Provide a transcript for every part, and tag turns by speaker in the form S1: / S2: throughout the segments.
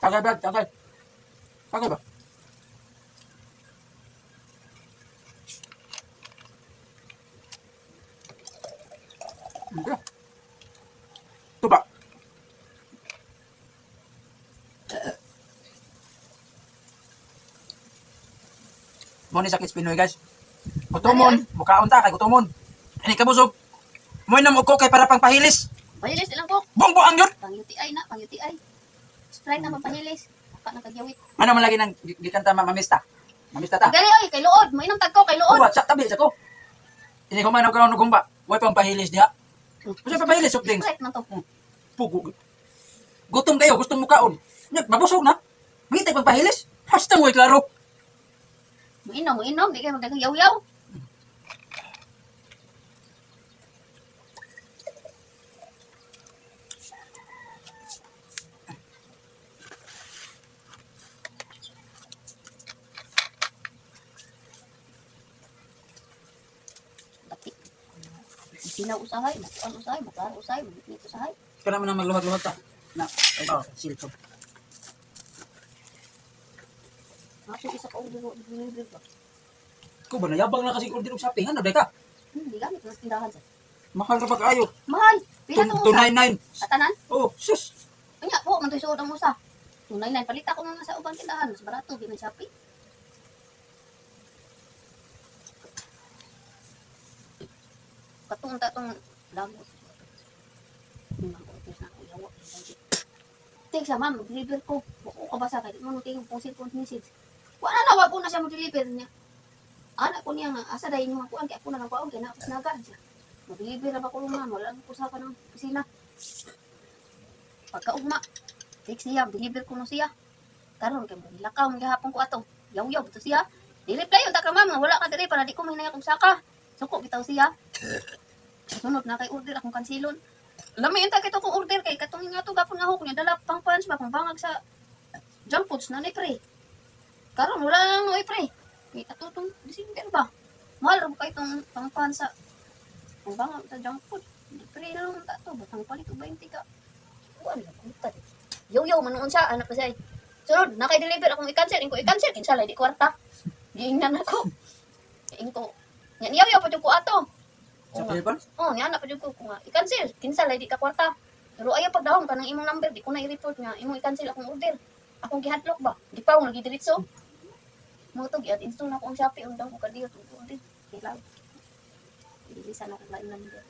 S1: Tagay ba? Tagay. Tagay ba? Hindi. Ito ba? Mo ni sakit Pinoy guys. Gutomon, mukhaon ta kay gutomon. Ini kabusog. Mo inom og kay para pang pahilis.
S2: Pahilis ilang ko.
S1: Bongbo ang yun.
S2: Pang UTI na, pang UTI. Sprite na pahilis. Baka nakagyawit.
S1: Ano man lagi nang gikanta mamista. Mamista ta.
S2: Gali oy, kay luod. Mo inom tagko kay luod.
S1: Uwa, sa tabi sa ko. Ini ko man og karon gumba. Way pang pahilis diha. Usa pa pahilis og dings.
S2: Sprite man to.
S1: Pugo. Gutom kayo, gusto mo kaon. Nya mabusog na. Mangitay pang pahilis. Hasta mo klaro.
S2: Mo inom, di kay magdagang yaw-yaw. Bati. Sinaw usahay, bukuan usahay, bukuan usahay, bukit usahay.
S1: Kana man magluhat-luhat ta. Na, ay silto.
S2: Ako isa ka order ba?
S1: Ko ba nayabang na kasi order og shopping ano ka?
S2: Hindi gamit ng tindahan sa.
S1: Mahal ra pa kaayo.
S2: Mahal. Pila to usa?
S1: 299.
S2: Katanan?
S1: Oh, sus.
S2: Unya po, man to suod ang usa. 299 palit ako na sa ubang tindahan, mas barato di man Shopee. Katong tatong lagot. Tek sa ma'am, deliver ko. Buko ka ba sa kay mo tingin po cellphone message. Wala na wag ko na siya mo deliver niya. Anak ko niya nga asa dayon yung makuan kay ako na nagpaon kay na ako sinagan siya. Mo-deliver na ba ko man, wala ko sa kanang opisina. Pagkaugma, tek siya, deliver ko no siya. Karon kay mo nilakaw man gihapon ko ato. Yaw-yaw bito siya. Di-reply yung taka ma'am, wala ka diri para di ko mahinay akong saka. Suko bitaw siya. Sunod na kay order akong kansilon. Lami yung takit akong order kay katong nga to gapon nga huk niya dala pang punch ba pang bangag sa junk foods na ni pre. Karon wala nang no pre. Kay atutong December ba. Mahal ra kay tong pang punch sa pang bangag sa junk food. Pre na lang ta to batang palit og 20 ka. Wala kuntad. Yo manuon siya anak ko siya. Sunod na kay deliver akong i-cancel inko i-cancel kinsa lay di kwarta. Giingnan ako. Inko. Nya niyaw pa jud ko ato.
S1: Sa telepon?
S2: Oh, niya na pa jud ko nga i-cancel. Kinsa lay di ka kwarta. Pero ayaw pagdahom kanang imong number di ko na i-report nga imong i-cancel akong order. Akong gihadlok ba? Di pa ako nagi-diretso. Mo to gi-install na akong Shopee undang ko kadiyo to order. Kailan. Dili sana ko lain lang dito.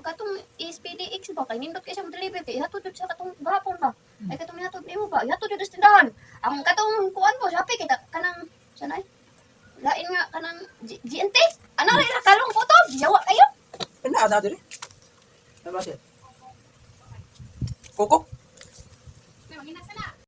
S2: Katong SPDX ba kay nindot kay siya mo-deliver kay hatod jud sa katong bahapon ba. Ay katong hatod nimo ba? Hatod jud sa tindahan. Ang katong kuan ko Shopee kita kanang sanay. Lain nga kanang GNT. Ano rin kalong photo? Yawa kayo.
S1: Ano ada diri? Ano ba siya? Koko?